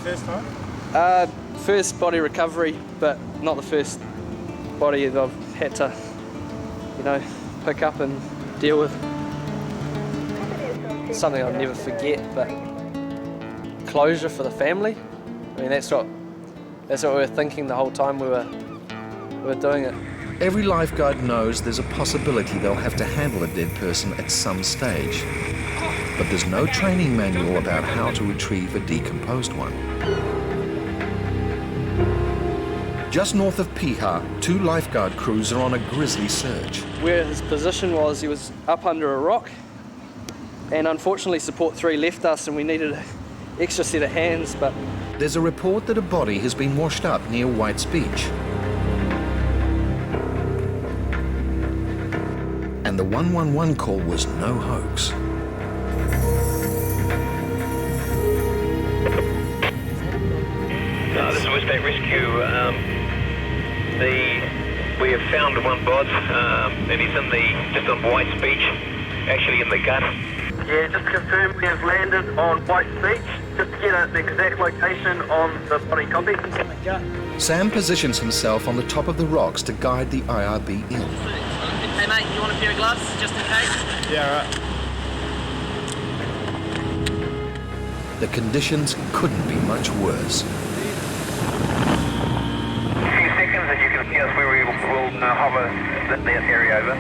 first time? First body recovery, but not the first body that I've had to, pick up and deal with. Something I'll never forget, but closure for the family. I mean, that's what we were thinking the whole time we were doing it. Every lifeguard knows there's a possibility they'll have to handle a dead person at some stage. But there's no training manual about how to retrieve a decomposed one. Just north of Piha, 2 lifeguard crews are on a grisly search. Where his position was, he was up under a rock, and unfortunately support 3 left us and we needed an extra set of hands, but... There's a report that a body has been washed up near White's Beach. And the 111 call was no hoax. This is Piha Rescue. We have found one bod, and he's just on White's Beach, actually in the gut. Yeah, just to confirm, we have landed on White's Beach, just to get the exact location on the body. Copy. Sam positions himself on the top of the rocks to guide the IRB in. Hey mate, you want a pair of gloves, just in case? Yeah, right. The conditions couldn't be much worse. A few seconds and you can see us where we will hover that area over.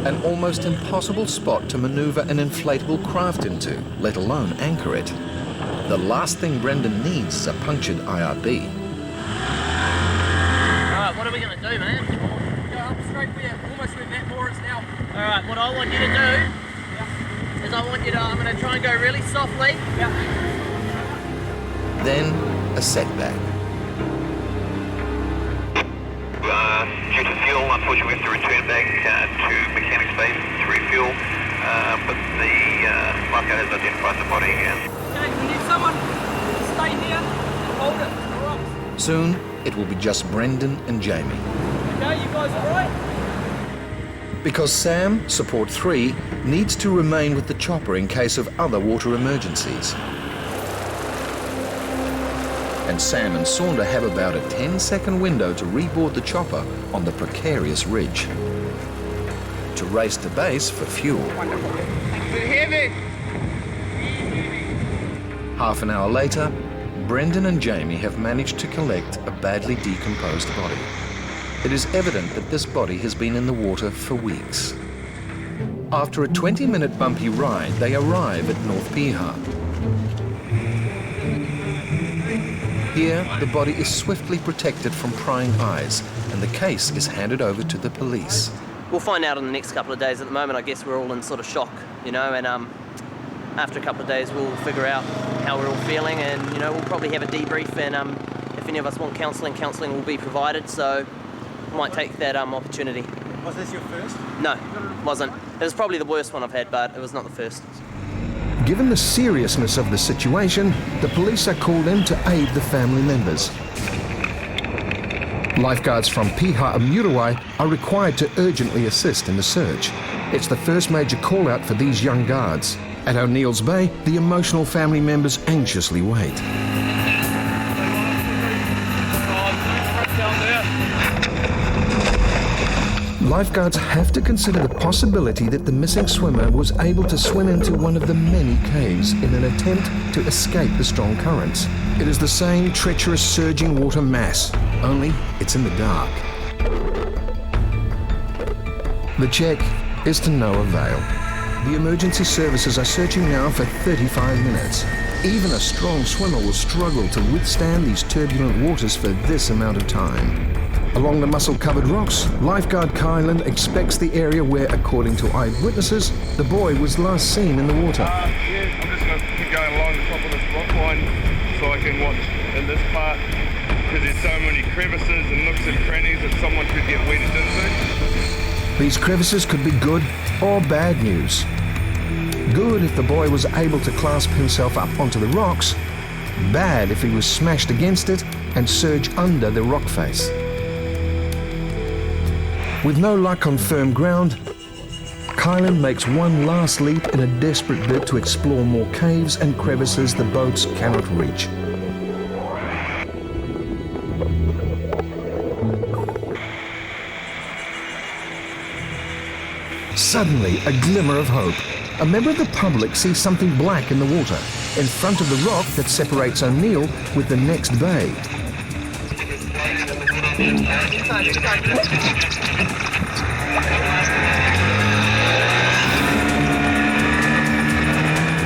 An almost impossible spot to maneuver an inflatable craft into, let alone anchor it. The last thing Brendan needs is a punctured IRB. Alright, what are we going to do, man? Go up straight where, almost where that moor is now. Alright, what I want you to do is I'm going to try and go really softly. Then, a setback. Due to fuel, unfortunately we have to return back to mechanics base to refuel, but the lifeguard has identified the body. Okay, we need someone to stay here and hold it to the rocks. Soon, it will be just Brendan and Jamie. Okay, you guys alright? Because Sam, support 3, needs to remain with the chopper in case of other water emergencies. And Sam and Saunder have about a 10-second window to reboard the chopper on the precarious ridge. To race to base for fuel. Heavy. Half an hour later, Brendan and Jamie have managed to collect a badly decomposed body. It is evident that this body has been in the water for weeks. After a 20-minute bumpy ride, they arrive at North Piha. Here, the body is swiftly protected from prying eyes, and the case is handed over to the police. We'll find out in the next couple of days. At the moment, I guess we're all in sort of shock, and after a couple of days, we'll figure out how we're all feeling, and, we'll probably have a debrief, and if any of us want counselling will be provided, so we might take that opportunity. Was this your first? No, it wasn't. It was probably the worst one I've had, but it was not the first. Given the seriousness of the situation, the police are called in to aid the family members. Lifeguards from Piha and Murawai are required to urgently assist in the search. It's the first major call-out for these young guards. At O'Neill's Bay, the emotional family members anxiously wait. Lifeguards have to consider the possibility that the missing swimmer was able to swim into one of the many caves in an attempt to escape the strong currents. It is the same treacherous surging water mass, only it's in the dark. The check is to no avail. The emergency services are searching now for 35 minutes. Even a strong swimmer will struggle to withstand these turbulent waters for this amount of time. Along the mussel-covered rocks, lifeguard Kylan expects the area where, according to eyewitnesses, the boy was last seen in the water. Yeah, I'm just going to keep going along the top of this rock line so I can watch in this part, because there's so many crevices and nooks and crannies that someone could get wedged into. These crevices could be good or bad news. Good if the boy was able to clasp himself up onto the rocks, bad if he was smashed against it and surge under the rock face. With no luck on firm ground, Kylan makes one last leap in a desperate bid to explore more caves and crevices the boats cannot reach. Suddenly, a glimmer of hope. A member of the public sees something black in the water, in front of the rock that separates O'Neill with the next bay.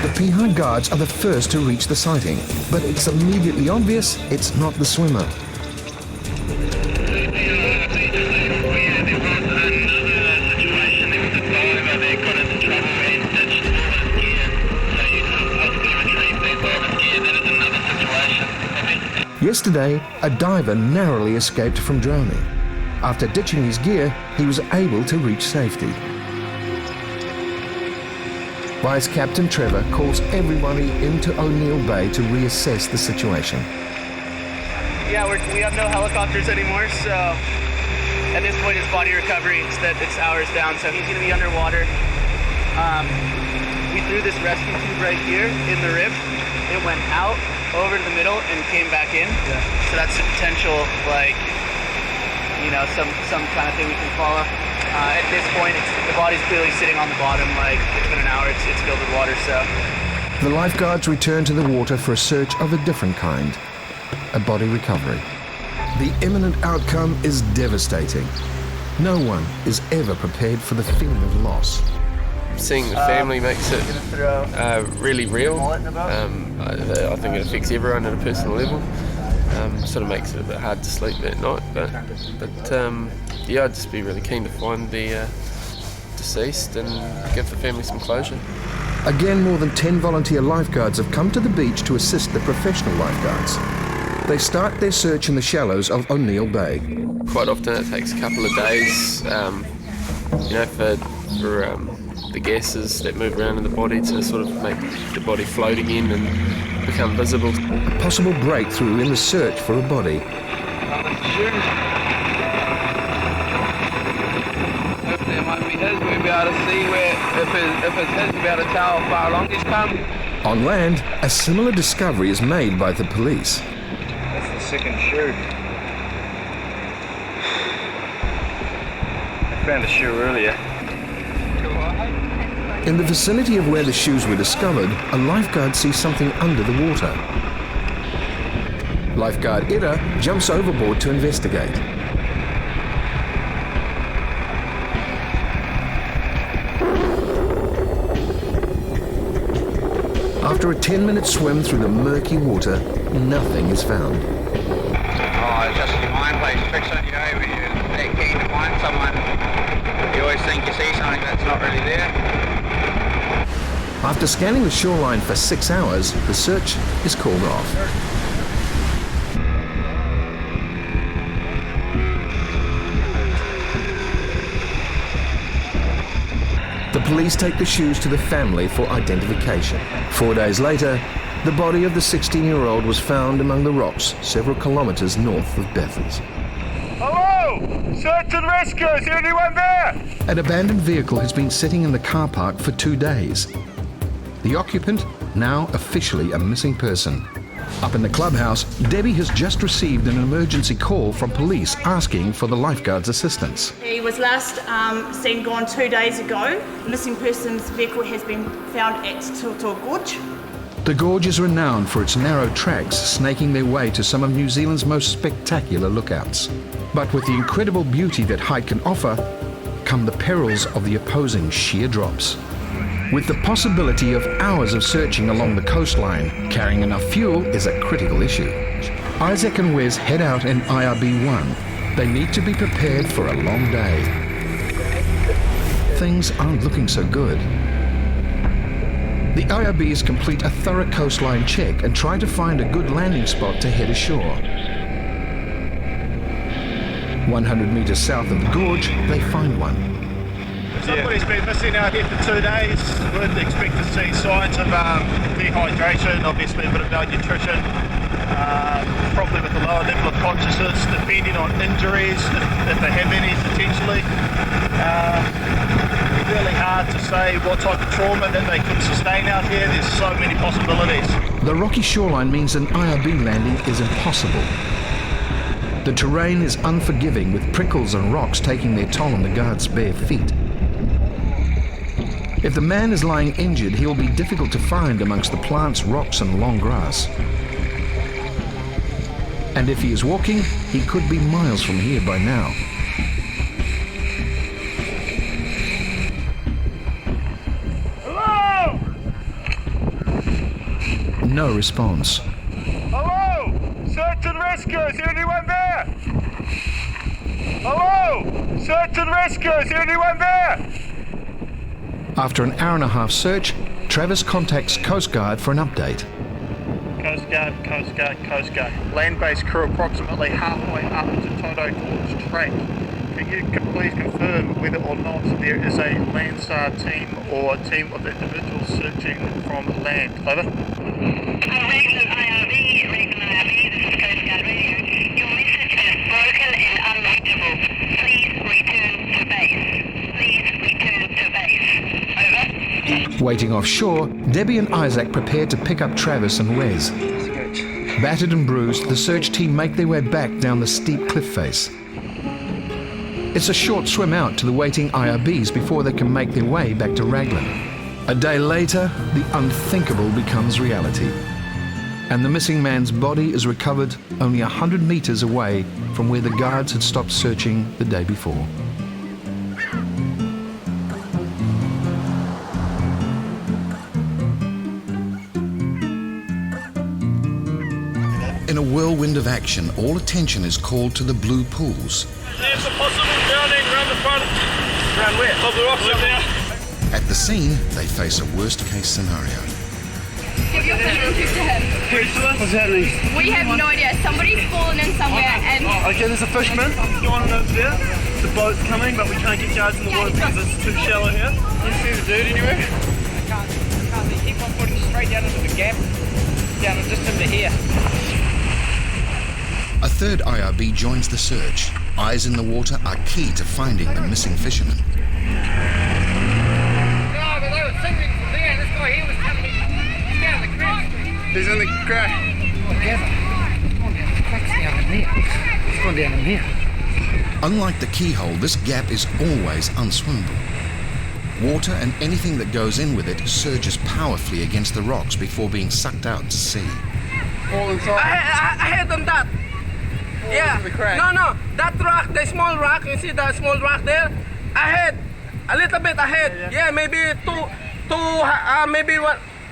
The Piha guards are the first to reach the sighting, but it's immediately obvious it's not the swimmer. Yesterday, a diver narrowly escaped from drowning. After ditching his gear, he was able to reach safety. Vice Captain Trevor calls everybody into O'Neill Bay to reassess the situation. Yeah, we have no helicopters anymore, so at this point it's body recovery. It's hours down, so he's going to be underwater. We threw this rescue tube right here in the rib. It went out, over to the middle, and came back in. Yeah. So that's a potential, like, you know, some kind of thing we can follow. At this point, the body's clearly sitting on the bottom. Like, it's been an hour, it's filled with water, so. The lifeguards return to the water for a search of a different kind, a body recovery. The imminent outcome is devastating. No one is ever prepared for the feeling of loss. Seeing the family makes it really real. I think it affects everyone at a personal level. Sort of makes it a bit hard to sleep that night, but yeah, I'd just be really keen to find the deceased and give the family some closure. Again, more than 10 volunteer lifeguards have come to the beach to assist the professional lifeguards. They start their search in the shallows of O'Neill Bay. Quite often it takes a couple of days, you know, for the gases that move around in the body to sort of make the body float again and become visible. A possible breakthrough in the search for a body. Hopefully it might be his. We'll be able to see where, if it's his, we'll be able to tell how far along he's come. On land, a similar discovery is made by the police. That's the second shoe. I found a shoe earlier. In the vicinity of where the shoes were discovered, a lifeguard sees something under the water. Lifeguard Ida jumps overboard to investigate. After a 10-minute swim through the murky water, nothing is found. Oh, it's just your mind plays tricks on you, when you're that keen to find someone. You always think you see something that's not really there. After scanning the shoreline for 6 hours, the search is called off. The police take the shoes to the family for identification. 4 days later, the body of the 16-year-old was found among the rocks several kilometers north of Bethels. Hello! Search and rescue! Is anyone there? An abandoned vehicle has been sitting in the car park for 2 days. The occupant, now officially a missing person. Up in the clubhouse, Debbie has just received an emergency call from police asking for the lifeguard's assistance. He was last seen gone 2 days ago. The missing person's vehicle has been found at Tiltor Gorge. The gorge is renowned for its narrow tracks snaking their way to some of New Zealand's most spectacular lookouts. But with the incredible beauty that height can offer, come the perils of the opposing sheer drops. With the possibility of hours of searching along the coastline, carrying enough fuel is a critical issue. Isaac and Wes head out in IRB-1. They need to be prepared for a long day. Things aren't looking so good. The IRBs complete a thorough coastline check and try to find a good landing spot to head ashore. 100 meters south of the gorge, they find one. Is somebody's been missing out here for 2 days. Would expect to see signs of dehydration, obviously a bit of malnutrition, probably with a lower level of consciousness, depending on injuries, if they have any potentially. Really hard to say what type of trauma that they could sustain out here. There's so many possibilities. The rocky shoreline means an IRB landing is impossible. The terrain is unforgiving, with prickles and rocks taking their toll on the guard's bare feet. If the man is lying injured, he will be difficult to find amongst the plants, rocks and long grass. And if he is walking, he could be miles from here by now. Hello! No response. Hello! Search and rescue, is there anyone there? Hello! Search and rescue, is there anyone there? After an hour-and-a-half search, Travis contacts Coast Guard for an update. Coast Guard, Coast Guard, Coast Guard. Land-based crew approximately halfway up to Toto Gorge Track. Can you please confirm whether or not there is a Landstar team or a team of individuals searching from land? Over. Regular IRB, this is Coast Guard Radio. Your message is broken and unreachable. Please return to base. Over. Waiting offshore, Debbie and Isaac prepare to pick up Travis and Wes. Battered and bruised, the search team make their way back down the steep cliff face. It's a short swim out to the waiting IRBs before they can make their way back to Raglan. A day later, the unthinkable becomes reality. And the missing man's body is recovered only 100 meters away from where the guards had stopped searching the day before. In a whirlwind of action, all attention is called to the blue pools. There's a possible drowning around the front. Around where? Of the rocks over there. At the scene, they face a worst-case scenario. Give your phone to him. What's happening? We have no idea. Somebody's fallen in somewhere and... Okay, there's a fisherman going over there. The boat's coming, but we can't get guards in the water because it's too shallow here. You see the dirt anywhere? I can't. They keep on putting straight down into the gap. Down just into here. A third IRB joins the search. Eyes in the water are key to finding the missing fisherman. No, but they were singing from there. This guy here was telling me he's down the crack. He's in the crack. He's gone down the cracks down in there. He's gone down in here. Unlike the keyhole, this gap is always unswimmable. Water and anything that goes in with it surges powerfully against the rocks before being sucked out to sea. Fall inside. I had them that. Yeah. No, that rock, the small rock, you see the small rock there? Ahead, a little bit ahead. Yeah, maybe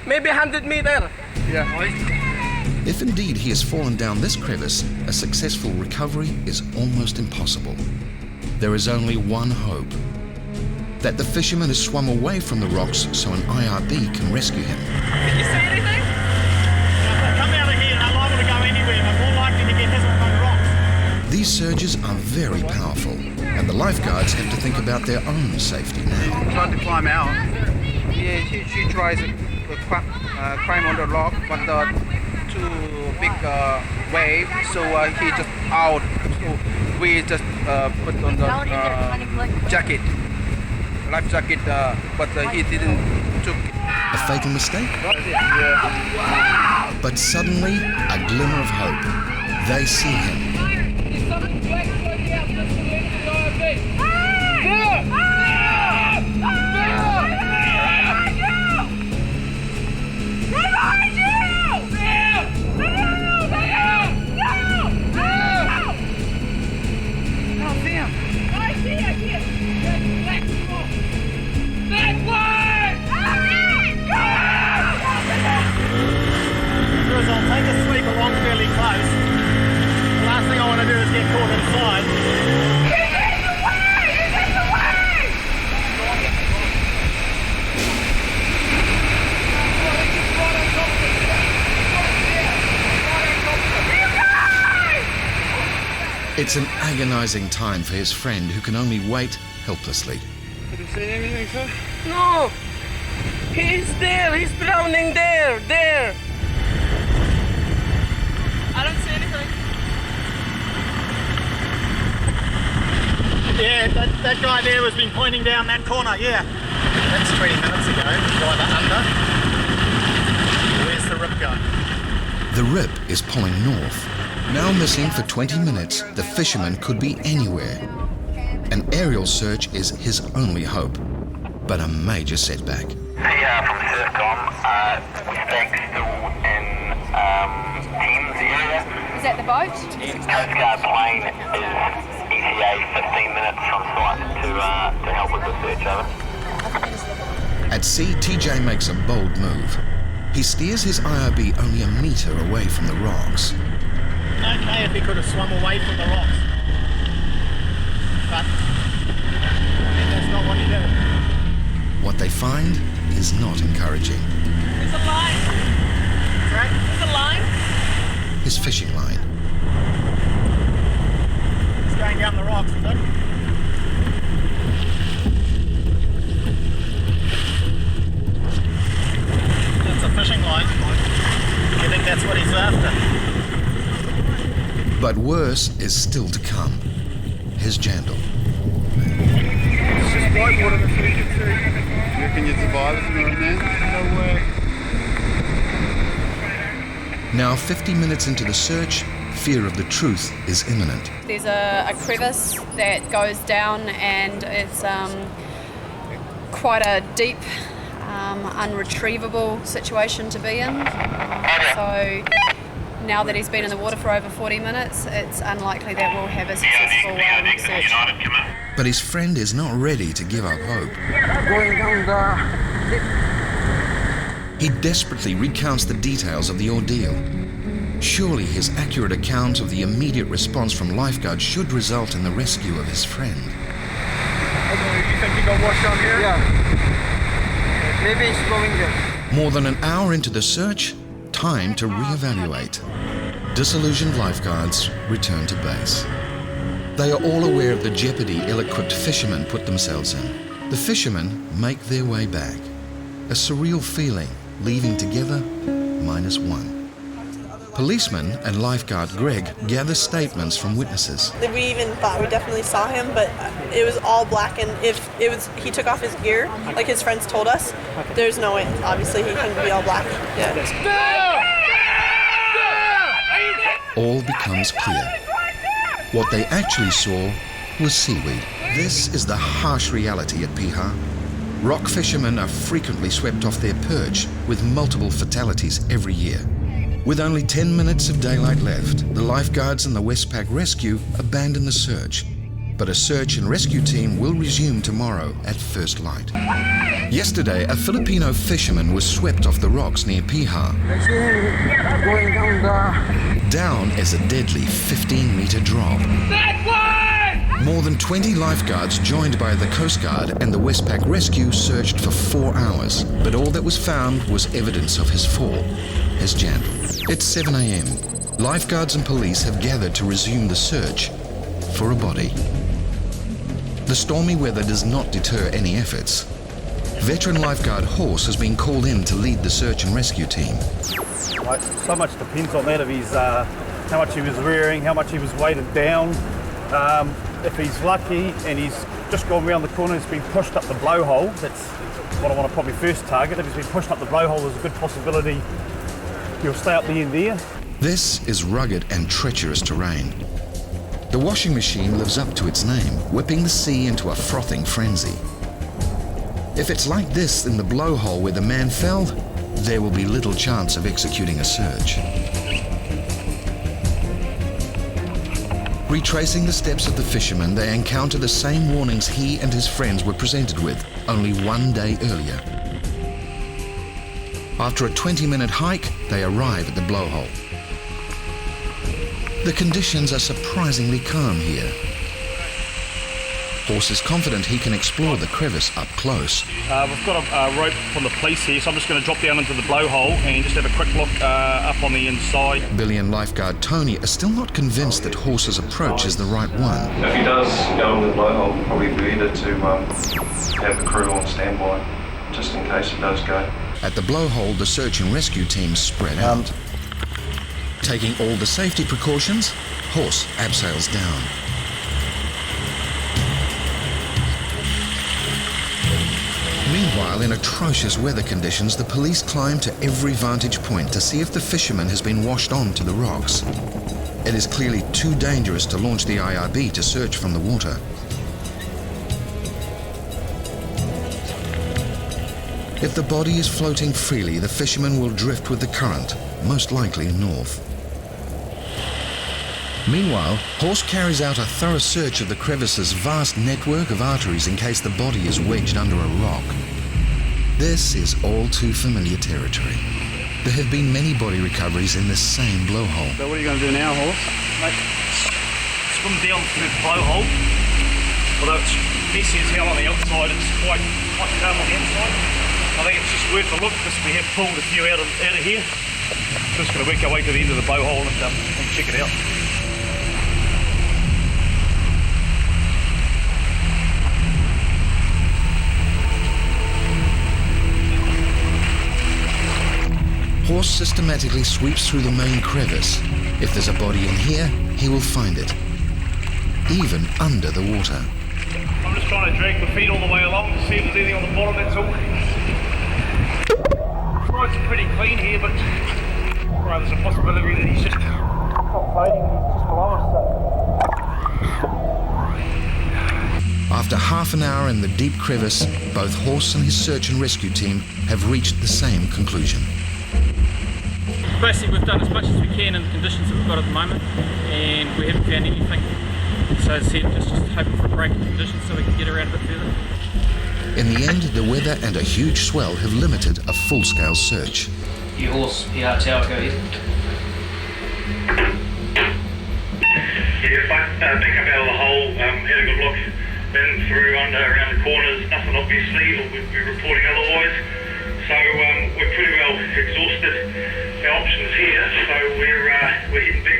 maybe 100 meters. Yeah. If indeed he has fallen down this crevice, a successful recovery is almost impossible. There is only one hope: that the fisherman has swum away from the rocks so an IRB can rescue him. Did you see anything? Come out of here, they're liable to go anywhere, but more likely to get hit on the rocks. These surges are very powerful, and the lifeguards have to think about their own safety now. He tried to climb out. Yeah, she tries to climb on the rock, but the too big wave, so he just out. So we just put on the jacket, life jacket, but he didn't took it. A fatal mistake? But suddenly, a glimmer of hope. They see him. I'll take a sweep along fairly close. The last thing I want to do is get caught inside. He's in the way! He's in the way! It's an agonizing time for his friend, who can only wait helplessly. Have you seen anything, sir? No! He's there! He's drowning there! There! I don't see anything. Yeah, that guy there has been pointing down that corner, yeah. That's 20 minutes ago, either under. Where's the rip going? The rip is pulling north. Now missing for 20 minutes, the fisherman could be anywhere. An aerial search is his only hope, but a major setback. Hey, from Surfcom, Stag's still in Thames area. Is that the boat? Coast Guard plane is ETA 15 minutes from site to help with the search, over. At sea, TJ makes a bold move. He steers his IRB only a metre away from the rocks. Okay if he could have swum away from the rocks. But that's not what he did. What they find is not encouraging. There's a line! Right? There's a line! His fishing line. It's going down the rocks, isn't it? That's a fishing line. You think that's what he's after? But worse is still to come. His jandal. It's just white water, that's what you can see. You reckon you'd survive it right now? No way. Now 50 minutes into the search, fear of the truth is imminent. There's a crevice that goes down and it's quite a deep, unretrievable situation to be in. So now that he's been in the water for over 40 minutes, it's unlikely that we'll have a successful search. But his friend is not ready to give up hope. Going down the... He desperately recounts the details of the ordeal. Surely his accurate account of the immediate response from lifeguards should result in the rescue of his friend. Okay, you think he got washed on here? Yeah. Maybe he's going there. More than an hour into the search, time to reevaluate. Disillusioned lifeguards return to base. They are all aware of the jeopardy ill-equipped fishermen put themselves in. The fishermen make their way back. A surreal feeling, leaving together -1. Policeman and lifeguard Greg gather statements from witnesses. We even thought we definitely saw him, but it was all black, and if it was, he took off his gear, like his friends told us, there's no way, obviously he couldn't be all black. Yeah. All becomes clear. What they actually saw was seaweed. This is the harsh reality at Piha. Rock fishermen are frequently swept off their perch, with multiple fatalities every year. With only 10 minutes of daylight left, the lifeguards and the Westpac Rescue abandon the search. But a search and rescue team will resume tomorrow at first light. Yesterday, a Filipino fisherman was swept off the rocks near Piha. Going down the... Down is a deadly 15-meter drop. That one! More than 20 lifeguards joined by the Coast Guard and the Westpac Rescue searched for 4 hours, but all that was found was evidence of his fall, his jandal. It's 7 a.m. Lifeguards and police have gathered to resume the search for a body. The stormy weather does not deter any efforts. Veteran lifeguard Horse has been called in to lead the search and rescue team. Like, so much depends on that, of his, how much he was rearing, how much he was weighted down. If he's lucky and he's just gone around the corner, he's been pushed up the blowhole, that's what I want to probably first target. If he's been pushed up the blowhole, there's a good possibility he'll stay up the end there. This is rugged and treacherous terrain. The washing machine lives up to its name, whipping the sea into a frothing frenzy. If it's like this in the blowhole where the man fell, there will be little chance of executing a search. Retracing the steps of the fisherman, they encounter the same warnings he and his friends were presented with only 1 day earlier. After a 20-minute hike, they arrive at the blowhole. The conditions are surprisingly calm here. Horse is confident he can explore the crevice up close. We've got a rope from the police here, so I'm just going to drop down into the blowhole and just have a quick look up on the inside. Billy and lifeguard Tony are still not convinced that Horse's approach is the right one. If he does go into the blowhole, probably better to have the crew on standby, just in case it does go. At the blowhole, the search and rescue teams spread out. Taking all the safety precautions, Horse abseils down. Meanwhile, in atrocious weather conditions, the police climb to every vantage point to see if the fisherman has been washed on to the rocks. It is clearly too dangerous to launch the IRB to search from the water. If the body is floating freely, the fisherman will drift with the current, most likely north. Meanwhile, Horse carries out a thorough search of the crevice's vast network of arteries in case the body is wedged under a rock. This is all too familiar territory. There have been many body recoveries in this same blowhole. So what are you going to do now, Horse? Mate, swim down through the blowhole. Although it's messy as hell on the outside, it's quite calm on the inside. I think it's just worth a look because we have pulled a few out of here. Just going to work our way to the end of the blowhole and check it out. Horse systematically sweeps through the main crevice. If there's a body in here, he will find it, even under the water. I'm just trying to drag my feet all the way along to see if there's anything on the bottom, that's all. Right, it's pretty clean here, but right, there's a possibility that he's just not floating, he's just below us. After half an hour in the deep crevice, both Horse and his search and rescue team have reached the same conclusion. Basically, we've done as much as we can in the conditions that we've got at the moment, and we haven't found anything. So as I said, just hoping for a break in conditions so we can get around a bit further. In the end, the weather and a huge swell have limited a full-scale search. Your Horse, PR Tower, go ahead. Yeah, pick up out of the hole, had a good look in through under around the corners, nothing obviously, or we'd be reporting otherwise. So we're pretty well exhausted our options here, so we're heading back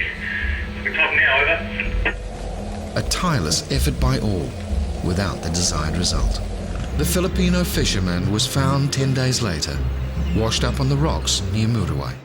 to the club now, over. A tireless effort by all, without the desired result. The Filipino fisherman was found 10 days later, washed up on the rocks near Muruwai.